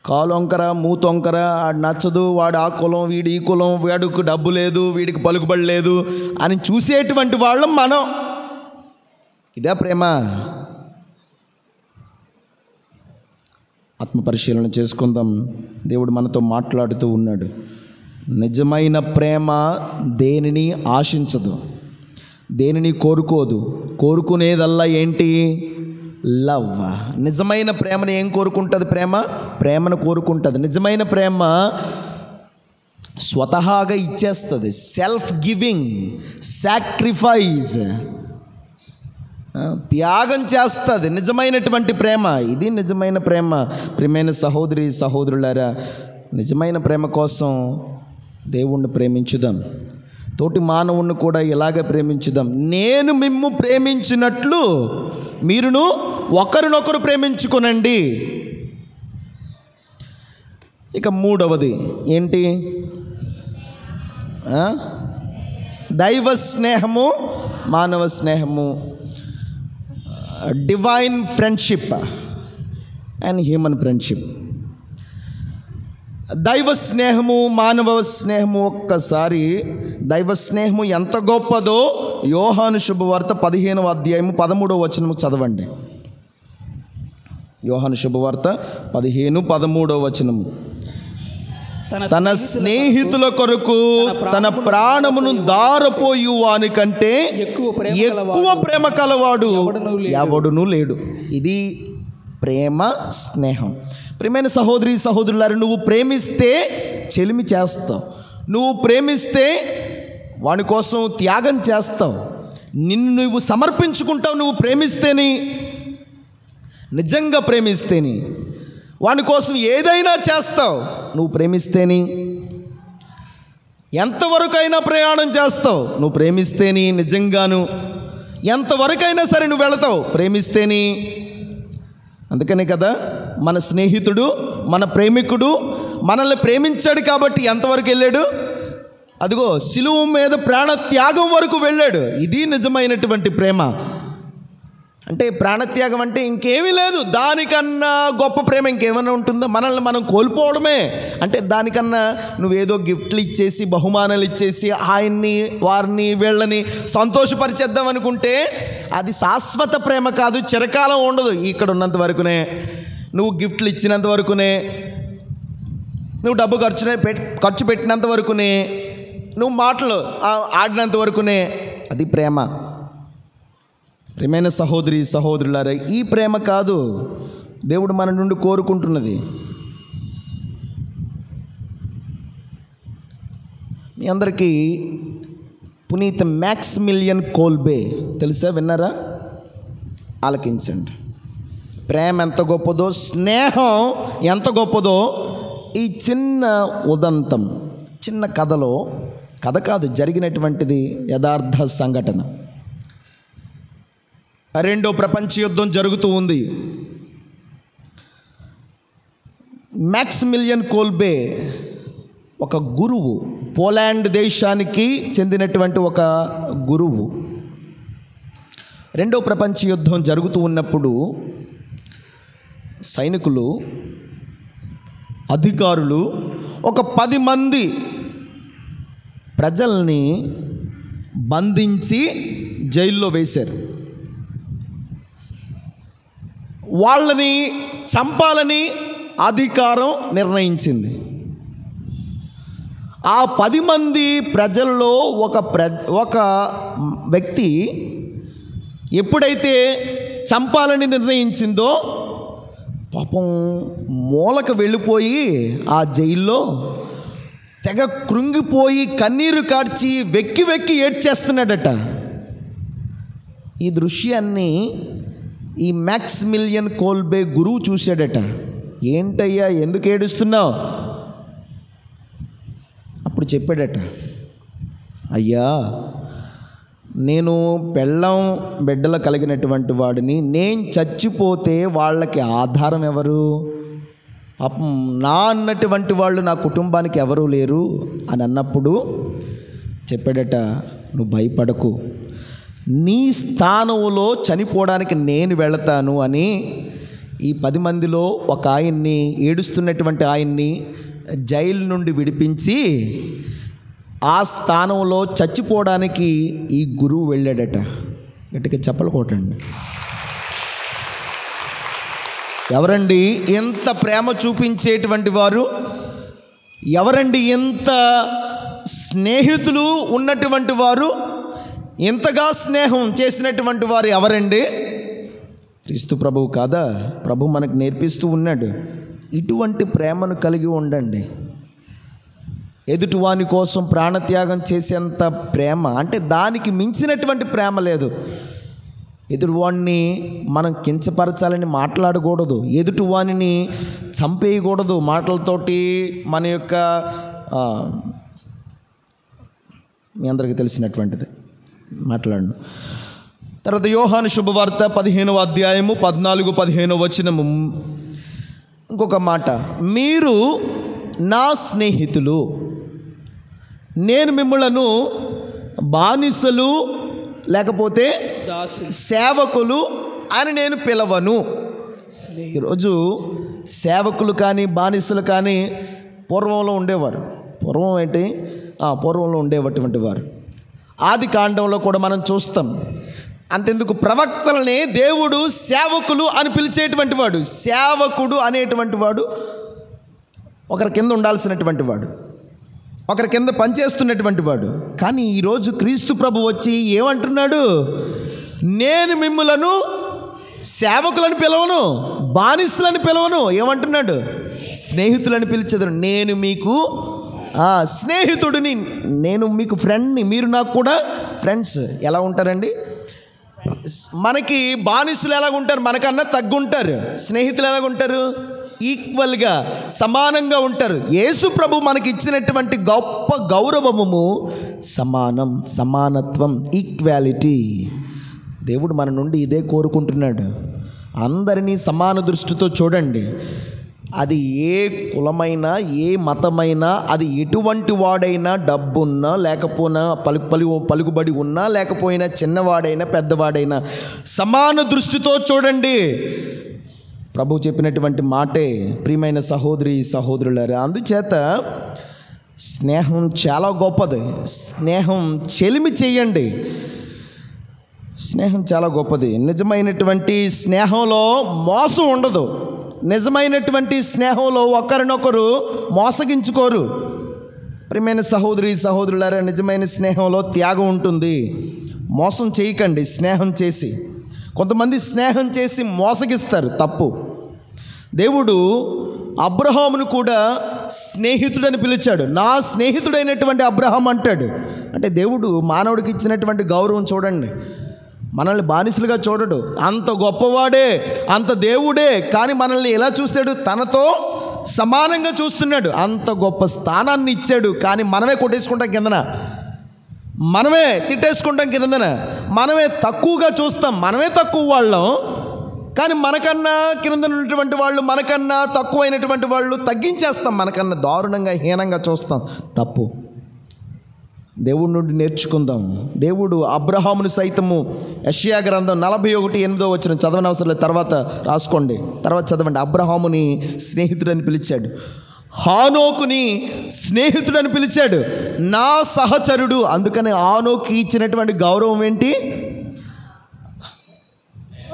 కాలొంకర మూతొంకర, ఆడు నచ్చదు, వాడు ఆ కులం, వీడి ఈ కులం, వాడికి డబ్బు లేదు, వీడికి పలుకుబడి లేదు అని చూసేటువంటి వాళ్ళం మనం. ఇదే ప్రేమ? ఆత్మపరిశీలన చేసుకుందాం. దేవుడు మనతో మాట్లాడుతూ ఉన్నాడు. నిజమైన ప్రేమ దేనిని ఆశించదు, దేనిని కోరుకోదు. కోరుకునేదల్లా ఏంటి? లవ్. నిజమైన ప్రేమను ఏం కోరుకుంటుంది? ప్రేమను కోరుకుంటుంది. నిజమైన ప్రేమ స్వతహాగా ఇచ్చేస్తుంది. సెల్ఫ్ గివింగ్, సాక్రిఫైస్, త్యాగం చేస్తుంది నిజమైనటువంటి ప్రేమ. ఇది నిజమైన ప్రేమ. ప్రియమైన సహోదరి సహోదరులారా, నిజమైన ప్రేమ కోసం దేవుణ్ణి ప్రేమించుదాం, తోటి మానవుణ్ణి కూడా ఇలాగే ప్రేమించుదాం. నేను మిమ్ము ప్రేమించినట్లు మీరును ఒకరినొకరు ప్రేమించుకొనండి. ఇక మూడవది ఏంటి? దైవ స్నేహము, మానవ స్నేహము, divine friendship and human friendship. దైవ స్నేహము, మానవ స్నేహము. ఒక్కసారి దైవ స్నేహము ఎంత గొప్పదో యోహాను శుభవార్త 15వ అధ్యాయము 13వ వచనము చదవండి. యోహాను శుభవార్త 15:13 వచనము. తన స్నేహితుల కొరకు తన ప్రాణమును దారపోయు వానికంటే ఎక్కువ ప్రేమ కలవాడు ఎవడునూ లేడు. ఇది ప్రేమ, స్నేహం. ప్రియమైన సహోదరి సహోదరులారా, నువ్వు ప్రేమిస్తే చెలిమి చేస్తావు, నువ్వు ప్రేమిస్తే వాని కోసం త్యాగం చేస్తావు, నిన్ను నువ్వు సమర్పించుకుంటావు. నువ్వు ప్రేమిస్తేని, నిజంగా ప్రేమిస్తేని వాని కోసం ఏదైనా చేస్తావు. నువ్వు ప్రేమిస్తేని ఎంతవరకైనా ప్రయాణం చేస్తావు. నువ్వు ప్రేమిస్తేని నిజంగాను ఎంతవరకైనా సరే నువ్వు వెళతావు ప్రేమిస్తేని. అందుకనే కదా మన స్నేహితుడు, మన ప్రేమికుడు మనల్ని ప్రేమించాడు కాబట్టి ఎంతవరకు వెళ్ళాడు? అదిగో సిలువ మీద ప్రాణ త్యాగం వరకు వెళ్ళాడు. ఇది నిజమైనటువంటి ప్రేమ. అంటే ప్రాణత్యాగం అంటే ఇంకేమీ లేదు. దానికన్నా గొప్ప ప్రేమ ఇంకేమైనా ఉంటుందా? మనల్ని మనం కోల్పోవడమే. అంటే దానికన్నా నువ్వేదో గిఫ్ట్లు ఇచ్చేసి, బహుమానాలు ఇచ్చేసి ఆయన్ని, వారిని, వీళ్ళని సంతోషపరిచేద్దాం అనుకుంటే అది శాశ్వత ప్రేమ కాదు, చిరకాలం ఉండదు. ఇక్కడ ఉన్నంత వరకునే, నువ్వు గిఫ్ట్లు ఇచ్చినంత వరకునే, నువ్వు డబ్బు ఖర్చు పెట్టినంత వరకునే, నువ్వు మాటలు ఆడినంత వరకునే అది ప్రేమ. ప్రియమైన సహోదరి సహోదరులారా, ఈ ప్రేమ కాదు దేవుడు మన నుండి కోరుకుంటున్నది. మీ అందరికీ పునీత మ్యాక్సిమిలియన్ కోల్బే తెలుసా? విన్నారా? ఆలకించండి. ప్రేమ ఎంత గొప్పదో, స్నేహం ఎంత గొప్పదో ఈ చిన్న ఉదంతం, చిన్న కథలో, కథ కాదు, జరిగినటువంటిది యథార్థ సంఘటన. రెండో ప్రపంచ యుద్ధం జరుగుతూ ఉంది. మ్యాక్సిమిలియన్ కోల్బే ఒక గురువు, పోలాండ్ దేశానికి చెందినటువంటి ఒక గురువు. రెండో ప్రపంచ యుద్ధం జరుగుతూ ఉన్నప్పుడు సైనికులు, అధికారులు ఒక 10 మంది ప్రజల్ని బంధించి జైల్లో వేశారు. వాళ్ళని చంపాలని అధికారం నిర్ణయించింది. ఆ 10 మంది ప్రజల్లో ఒక వ్యక్తి ఎప్పుడైతే చంపాలని నిర్ణయించిందో పాపం మూలకు వెళ్ళిపోయి ఆ జైల్లో తెగ కృంగిపోయి కన్నీరు కార్చి వెక్కి వెక్కి ఏడ్చేస్తున్నాడట. ఈ దృశ్యాన్ని ఈ మ్యాక్సిమిలియన్ కోల్బే గురువు చూశాడట. ఏంటయ్యా, ఎందుకు ఏడుస్తున్నావు? అప్పుడు చెప్పాడట, అయ్యా, నేను పెళ్ళం బిడ్డలు కలిగినటువంటి వాడిని, నేను చచ్చిపోతే వాళ్ళకి ఆధారం ఎవరు? పాపం నా అన్నటువంటి వాళ్ళు నా కుటుంబానికి ఎవరూ లేరు అని అన్నప్పుడు చెప్పాడట, నువ్వు భయపడకు, నీ స్థానంలో చనిపోవడానికి నేను వెళతాను అని ఈ 10 మందిలో ఒక ఆయన్ని, ఏడుస్తున్నటువంటి ఆయన్ని జైలు నుండి విడిపించి ఆ స్థానంలో చచ్చిపోవడానికి ఈ గురువు వెళ్ళాడట. గట్టిగా చప్పలు కొట్టండి. ఎవరండి ఎంత ప్రేమ చూపించేటువంటి వారు? ఎవరండి ఎంత స్నేహితులు ఉన్నటువంటి వారు? ఇంతగా స్నేహం చేసినటువంటి వారు ఎవరండి? క్రీస్తు ప్రభువు కాదా? ప్రభు మనకు నేర్పిస్తూ ఉన్నాడు, ఇటువంటి ప్రేమను కలిగి ఉండండి. ఎదుటివాని కోసం ప్రాణత్యాగం చేసేంత ప్రేమ, అంటే దానికి మించినటువంటి ప్రేమ లేదు. ఎదుటివాడిని మనం కించపరచాలని మాట్లాడకూడదు, ఎదుటివాడిని చంపేయకూడదు మాటలతోటి. మన యొక్క మీ అందరికీ తెలిసినటువంటిది మాట్లాడను. తర్వాత యోహాను శుభవార్త 15వ అధ్యాయము 14-15 వచనము ఇంకొక మాట, మీరు నా స్నేహితులు, నేను మిమ్మలను బానిసలు లేకపోతే సేవకులు అని నేను పిలవను. ఈరోజు సేవకులు కానీ బానిసలు కానీ పూర్వంలో ఉండేవారు. పూర్వం ఏంటి? పూర్వంలో ఉండేటువంటి వారు. ఆది కాండంలో కూడా మనం చూస్తాం. అంతెందుకు, ప్రవక్తలనే దేవుడు సేవకులు అని పిలిచేటువంటి వాడు. సేవకుడు అనేటువంటి వాడు ఒకరి కింద ఉండాల్సినటువంటి వాడు, ఒకరి కింద పనిచేస్తున్నటువంటి వాడు. కానీ ఈరోజు క్రీస్తు ప్రభు వచ్చి ఏమంటున్నాడు? నేను మిమ్ములను సేవకులను పిలవను, బానిసలను పిలవను. ఏమంటున్నాడు? స్నేహితులని పిలిచేదాడు. నేను మీకు స్నేహితుడిని, నేను మీకు ఫ్రెండ్ని, మీరు నాకు కూడా ఫ్రెండ్స్. ఎలా ఉంటారండి? మనకి బానిసలు ఎలాగుంటారు? మనకన్నా తగ్గుంటారు. స్నేహితులు ఎలాగుంటారు? ఈక్వల్గా, సమానంగా ఉంటారు. యేసు ప్రభు మనకి ఇచ్చినటువంటి గొప్ప గౌరవము సమానత్వం, ఈక్వాలిటీ. దేవుడు మన నుండి ఇదే కోరుకుంటున్నాడు. అందరినీ సమాన దృష్టితో చూడండి. అది ఏ కులమైనా, ఏ మతమైనా, అది ఎటువంటి వాడైనా, డబ్బున్నా లేకపోయినా, పలుకుబడి ఉన్నా లేకపోయినా, చిన్నవాడైనా పెద్దవాడైనా సమాన దృష్టితో చూడండి. ప్రభు చెప్పినటువంటి మాటే ప్రియమైన సహోదరి సహోదరులారా. అందుచేత స్నేహం చాలా గొప్పది. స్నేహం చెలిమి చేయండి. స్నేహం చాలా గొప్పది. నిజమైనటువంటి స్నేహంలో మోసం ఉండదు. నిజమైనటువంటి స్నేహంలో ఒకరినొకరు మోసగించుకోరు. ప్రియమైన సహోదరి సహోదరులారా, నిజమైన స్నేహంలో త్యాగం ఉంటుంది. మోసం చేయకండి స్నేహం చేసి. కొంతమంది స్నేహం చేసి మోసగిస్తారు, తప్పు. దేవుడు అబ్రహామును కూడా స్నేహితుడని పిలిచాడు. నా స్నేహితుడైనటువంటి అబ్రహాం అంటాడు. అంటే దేవుడు మానవుడికి ఇచ్చినటువంటి గౌరవం చూడండి. మనల్ని బానిసలుగా చూడడు. అంత గొప్పవాడే, అంత దేవుడే, కానీ మనల్ని ఎలా చూస్తాడు? తనతో సమానంగా చూస్తున్నాడు. అంత గొప్ప స్థానాన్ని ఇచ్చాడు. కానీ మనమే కొట్టేసుకుంటాం కిందన, మనమే తిట్టేసుకుంటాం కిందన, మనమే తక్కువగా చూస్తాం. మనమే తక్కువ వాళ్ళం, కానీ మనకన్నా కింద ఉన్నటువంటి వాళ్ళు, మనకన్నా తక్కువైనటువంటి వాళ్ళు తగ్గించేస్తాం. మనకన్నా దారుణంగా, హీనంగా చూస్తాం. తప్పు. దేవుడి నుండి నేర్చుకుందాం. దేవుడు అబ్రహామును సైతము, యెషయా గ్రంథం 41:8 వచ్చిన చదవని అవసరం లేదు, తర్వాత రాసుకోండి, తర్వాత చదవండి. అబ్రహాముని స్నేహితుడని పిలిచాడు, హానోకుని స్నేహితుడని పిలిచాడు, నా సహచరుడు. అందుకని హానోకి ఇచ్చినటువంటి గౌరవం ఏంటి?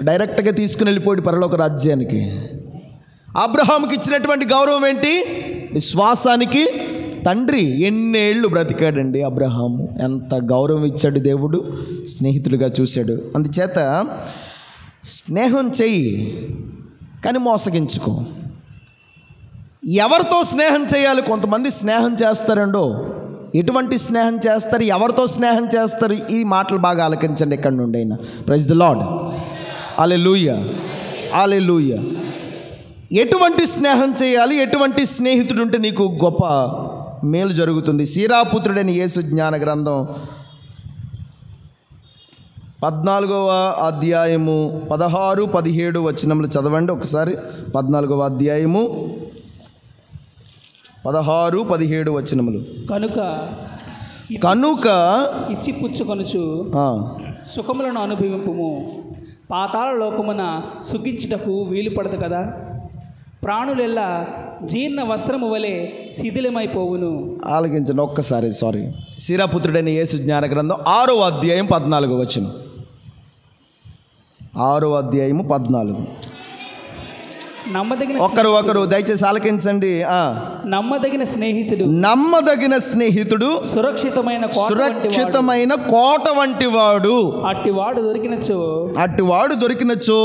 డైరెక్ట్గా తీసుకుని వెళ్ళిపోయాడు పరలోక రాజ్యానికి. అబ్రహాముకి ఇచ్చినటువంటి గౌరవం ఏంటి? విశ్వాసానికి తండ్రి. ఎన్నేళ్ళు బ్రతికాడండి అబ్రహాము. ఎంత గౌరవం ఇచ్చాడు దేవుడు, స్నేహితుడిగా చూశాడు. అందుచేత స్నేహం చెయ్యి, కానీ మోసగించుకో. ఎవరితో స్నేహం చేయాలి? కొంతమంది స్నేహం చేస్తారండో. ఎటువంటి స్నేహం చేస్తారు? ఎవరితో స్నేహం చేస్తారు? ఈ మాటలు బాగా ఆలకించండి ఎక్కడి నుండి అయినా. Praise the lord. హల్లెలూయా, హల్లెలూయా. ఎటువంటి స్నేహం చేయాలి? ఎటువంటి స్నేహితుడు ఉంటే నీకు గొప్ప మేలు జరుగుతుంది? సీరాపుత్రుడైన యేసు జ్ఞాన గ్రంథం 14వ అధ్యాయము 16-17 వచనములు చదవండి ఒకసారి. 14వ అధ్యాయము 16-17 వచనములు. కనుక ఇచ్చి పుచ్చుకొనుచు సుఖములను అనుభవింపుము, పాతాళ లోకమున సుఖించుటకు వీలు పడదు కదా. ప్రాణులెల్లా జీర్ణ వస్త్రము వలె శిథిలమైపోవును. ఆలకించండి ఒక్కసారి. సీరాపుత్రుడైన యేసు జ్ఞాన గ్రంథం 6వ అధ్యాయం 14 వచనం. 6వ అధ్యాయము 14. ఒకరు దయచేసి ఆలకించండి. నమ్మదగిన స్నేహితుడు సురక్షితమైన కోట వంటి వాడు. అట్టివాడు దొరికినచో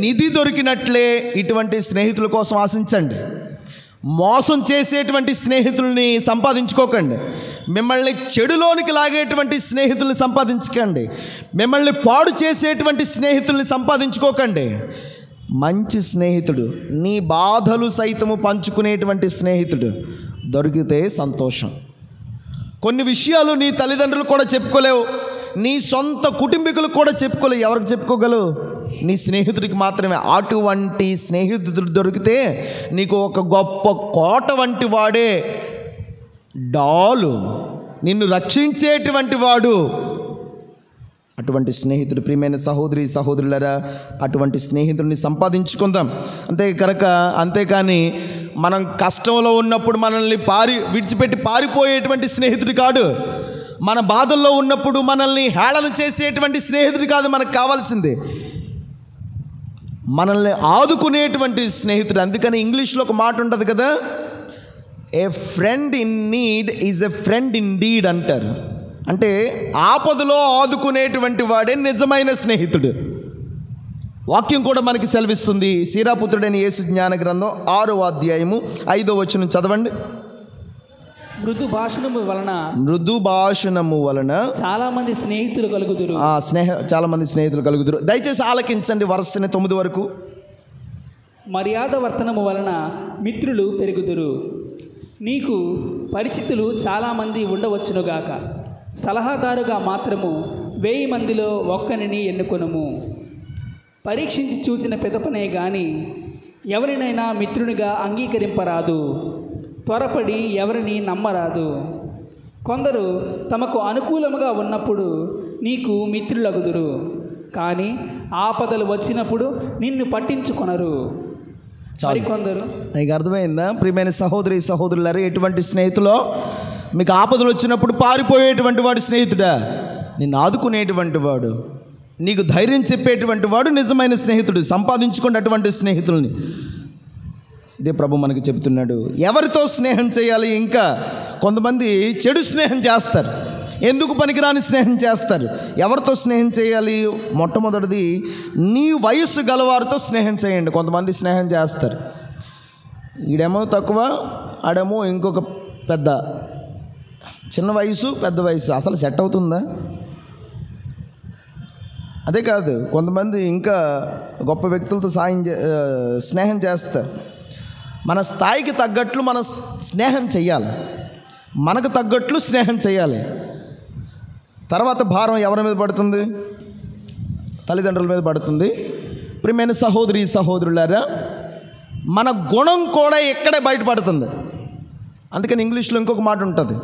నిధి దొరికినట్లే. ఇటువంటి స్నేహితుల కోసం ఆశించండి. మోసం చేసేటువంటి స్నేహితుల్ని సంపాదించుకోకండి. మిమ్మల్ని చెడులోనికి లాగేటువంటి స్నేహితుల్ని సంపాదించకండి. మిమ్మల్ని పాడు చేసేటువంటి స్నేహితుల్ని సంపాదించుకోకండి. మంచి స్నేహితుడు, నీ బాధలు సైతము పంచుకునేటువంటి స్నేహితుడు దొరికితే సంతోషం. కొన్ని విషయాలు నీ తల్లిదండ్రులు కూడా చెప్పుకోలేవు, నీ సొంత కుటుంబీకులు కూడా చెప్పుకోలేవు. ఎవరికి చెప్పుకోగలవు? నీ స్నేహితుడికి మాత్రమే. అటువంటి స్నేహితుడు దొరికితే నీకు ఒక గొప్ప కోట వంటి వాడే, డాలు, నిన్ను రక్షించేటువంటి వాడు. అటువంటి స్నేహితుడు, ప్రియమైన సహోదరి సహోదరులరా, అటువంటి స్నేహితుడిని సంపాదించుకుందాం. అంతేకాని మనం కష్టంలో ఉన్నప్పుడు మనల్ని విడిచిపెట్టి పారిపోయేటువంటి స్నేహితుడు కాదు. మన బాధల్లో ఉన్నప్పుడు మనల్ని హేళన చేసేటువంటి స్నేహితుడు కాదు మనకు కావాల్సింది. మనల్ని ఆదుకునేటువంటి స్నేహితుడు. అందుకని ఇంగ్లీష్లో ఒక మాట ఉంటుంది కదా, a friend in need is a friend in deed అంటారు. అంటే ఆపదలో ఆదుకునేటువంటి వాడే నిజమైన స్నేహితుడు. వాక్యం కూడా మనకి సెలవిస్తుంది. సీరాపుత్రుడైన యేసు జ్ఞాన గ్రంథం 6వ అధ్యాయము 5వ వచనం చదవండి. మృదు భాషణము వలన చాలా మంది స్నేహితులు కలుగుదురు. దయచేసి ఆలకించండి వరుసని 9 వరకు. మర్యాద వర్తనము వలన మిత్రులు పెరుగుదురు. నీకు పరిచితులు చాలామంది ఉండవచ్చునుగాక, సలహాదారుగా మాత్రము 1000 మందిలో ఒక్కనిని ఎన్నుకొనుము. పరీక్షించి చూచిన పిదపనే గాని ఎవరినైనా మిత్రునిగా అంగీకరింపరాదు. త్వరపడి ఎవరిని నమ్మరాదు. కొందరు తమకు అనుకూలముగా ఉన్నప్పుడు నీకు మిత్రులగుదురు, కానీ ఆపదలు వచ్చినప్పుడు నిన్ను పట్టించుకొనరు. మరికొందరు. నీకు అర్థమైందా ప్రియమైన సహోదరి సహోదరులారా? ఎటువంటి స్నేహితులో? మీకు ఆపదలు వచ్చినప్పుడు పారిపోయేటువంటి వాడు స్నేహితుడా? నిన్ను ఆదుకునేటువంటి వాడు, నీకు ధైర్యం చెప్పేటువంటి వాడు నిజమైన స్నేహితుడు. సంపాదించుకోండి అటువంటి స్నేహితుల్ని. ఇదే ప్రభు మనకి చెబుతున్నాడు. ఎవరితో స్నేహం చేయాలి? ఇంకా కొంతమంది చెడు స్నేహం చేస్తారు, ఎందుకు పనికిరాని స్నేహం చేస్తారు. ఎవరితో స్నేహం చేయాలి? మొట్టమొదటిది నీ వయస్సు గలవారితో స్నేహం చేయండి. కొంతమంది స్నేహం చేస్తారు, ఈడేమో తక్కువ, ఆడేమో ఇంకొక పెద్ద, చిన్న వయసు పెద్ద వయసు, అసలు సెట్ అవుతుందా? అదే కాదు, కొంతమంది ఇంకా గొప్ప వ్యక్తులతో స్నేహం చేస్తారు. మన స్థాయికి తగ్గట్లు మన స్నేహం చెయ్యాలి, మనకు తగ్గట్లు స్నేహం చేయాలి. తర్వాత భారం ఎవరి మీద పడుతుంది? తల్లిదండ్రుల మీద పడుతుంది. ప్రియమైన సహోదరి సహోదరులారా, మన గుణం కూడా ఇక్కడే బయటపడుతుంది. అందుకని ఇంగ్లీష్లో ఇంకొక మాట ఉంటుంది,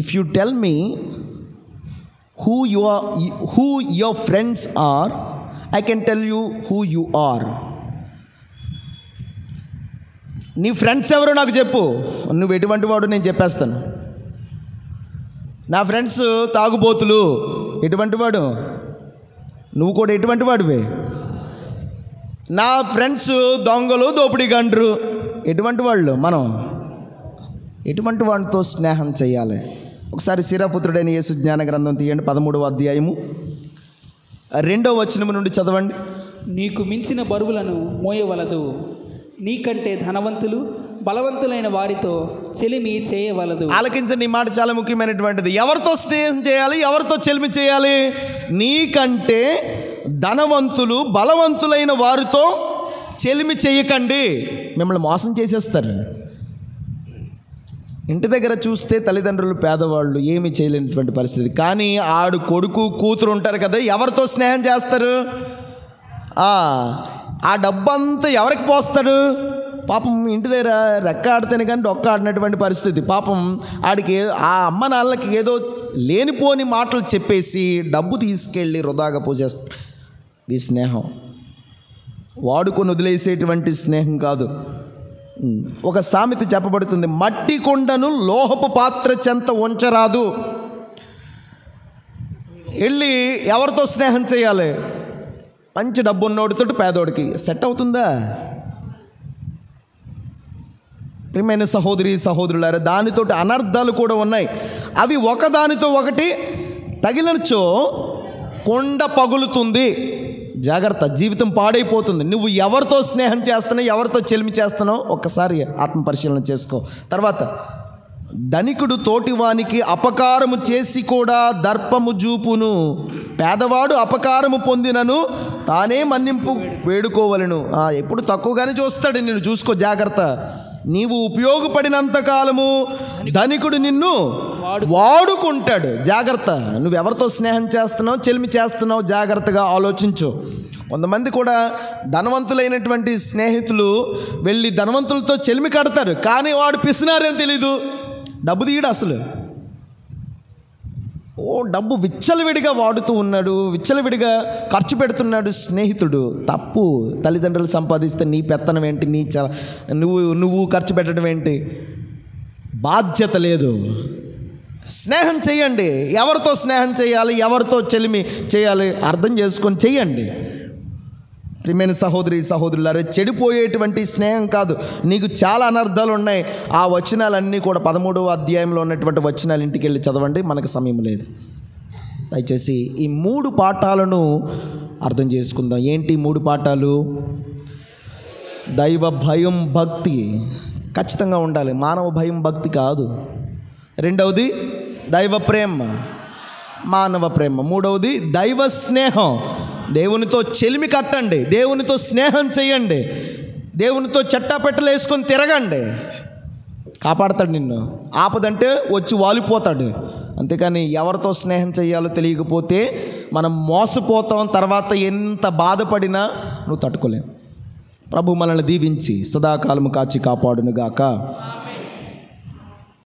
if you tell me who your friends are, I can tell you who you are. నీ ఫ్రెండ్స్ ఎవరో నాకు చెప్పు, నువ్వు ఎటువంటి వాడు నేను చెప్పేస్తాను. నా ఫ్రెండ్స్ తాగుబోతులు, ఎటువంటి వాడు? నువ్వు కూడా ఎటువంటి వాడివే. నా ఫ్రెండ్స్ దొంగలు దోపిడీ గండ్రు, ఎటువంటి వాళ్ళు? మనం ఎటువంటి వాడితో స్నేహం చేయాలి? ఒకసారి సీరాపుత్రుడైన యేసు జ్ఞాన గ్రంథం తీయండి, 13వ అధ్యాయము 2వ వచనం నుండి చదవండి. నీకు మించిన బరువులను మోయవలదు, నీకంటే ధనవంతులు బలవంతులైన వారితో చెలిమి చేయవలదు. ఆలకించండి, ఈ మాట చాలా ముఖ్యమైనటువంటిది. ఎవరితో స్నేహం చేయాలి? ఎవరితో చెలిమి చేయాలి? నీకంటే ధనవంతులు బలవంతులైన వారితో చెలిమి చేయకండి. మిమ్మల్ని మోసం చేసేస్తారు. ఇంటి దగ్గర చూస్తే తల్లిదండ్రులు పేదవాళ్ళు, ఏమీ చేయలేనటువంటి పరిస్థితి. కానీ ఆడు కొడుకు కూతురు ఉంటారు కదా, ఎవరితో స్నేహం చేస్తారు? ఆ డబ్బంతా ఎవరికి పోస్తాడు? పాపం ఇంటి దగ్గర రెక్క ఆడితేనే కానీ డొక్క ఆడినటువంటి పరిస్థితి. పాపం ఆడికి ఆ అమ్మ నాన్నలకి ఏదో లేనిపోని మాటలు చెప్పేసి డబ్బు తీసుకెళ్ళి వృధాగా పోసేస్తాడు. ఈ స్నేహం వాడుకొని వదిలేసేటువంటి స్నేహం కాదు. ఒక సామెత చెప్పబడుతుంది, మట్టి కొండను లోహపు పాత్ర చెంత ఉంచరాదు. వెళ్ళి ఎవరితో స్నేహం చేయాలి? మంచి డబ్బు ఉన్నోడితో పేదోడికి సెట్ అవుతుందా? ప్రియమైన సహోదరి సహోదరులారా, దానితోటి అనర్థాలు కూడా ఉన్నాయి. అవి ఒకదానితో ఒకటి తగిలినచో కొండ పగులుతుంది. జాగ్రత్త, జీవితం పాడైపోతుంది. నువ్వు ఎవరితో స్నేహం చేస్తున్నావు, ఎవరితో చెలిమి చేస్తున్నావు ఒక్కసారి ఆత్మ పరిశీలన చేసుకో. తర్వాత, ధనికుడు తోటివానికి అపకారము చేసి కూడా దర్పము చూపును, పేదవాడు అపకారము పొందినను తానే మన్నింపు వేడుకోవలను. ఎప్పుడు తక్కువగానే చూస్తాడు నిన్ను, చూసుకో జాగ్రత్త. నీవు ఉపయోగపడినంత కాలము ధనికుడు నిన్ను వాడుకుంటాడు. జాగ్రత్త, నువ్వెవరితో స్నేహం చేస్తున్నావు, చెలిమి చేస్తున్నావు, జాగ్రత్తగా ఆలోచించు. కొంతమంది కూడా ధనవంతులైనటువంటి స్నేహితులు వెళ్ళి ధనవంతులతో చెలిమి కడతారు, కానీ వాడు పిసినారని తెలీదు, డబ్బు తీయడు అసలు. డబ్బు విచ్చలవిడిగా వాడుతూ ఉన్నాడు, విచ్చలవిడిగా ఖర్చు పెడుతున్నాడు స్నేహితుడు. తప్పు. తల్లిదండ్రులు సంపాదిస్తే నీ పెత్తనం ఏంటి, నువ్వు ఖర్చు పెట్టడం ఏంటి? బాధ్యత లేదు. స్నేహం చేయండి. ఎవరితో స్నేహం చేయాలి, ఎవరితో చెలిమి చేయాలి అర్థం చేసుకొని చెయ్యండి. ప్రియమైన సహోదరి సహోదరులారా, చెడిపోయేటువంటి స్నేహం కాదు. నీకు చాలా అనర్థాలు ఉన్నాయి. ఆ వచనాలన్నీ కూడా 13వ అధ్యాయంలో ఉన్నటువంటి వచనాలు ఇంటికి వెళ్ళి చదవండి, మనకు సమయం లేదు. దయచేసి ఈ 3 పాఠాలను అర్థం చేసుకుందాం. ఏంటి 3 పాఠాలు? దైవ భయం, భక్తి ఖచ్చితంగా ఉండాలి, మానవ భయం భక్తి కాదు. రెండవది దైవ ప్రేమ, మానవ ప్రేమ. మూడవది దైవ స్నేహం, దేవునితో చెలిమి కట్టండి, దేవునితో స్నేహం చేయండి, దేవునితో చట్టాపెట్టలు వేసుకొని తిరగండి. కాపాడతాడు నిన్ను. ఆపదంటే వచ్చి వాలిపోతాడు. అంతేకాని ఎవరితో స్నేహం చేయాలో తెలియకపోతే మనం మోసపోతాం. తర్వాత ఎంత బాధపడినా నువ్వు తట్టుకోలేవు. ప్రభు మనల్ని దీవించి సదాకాలము కాచి కాపాడునుగాక.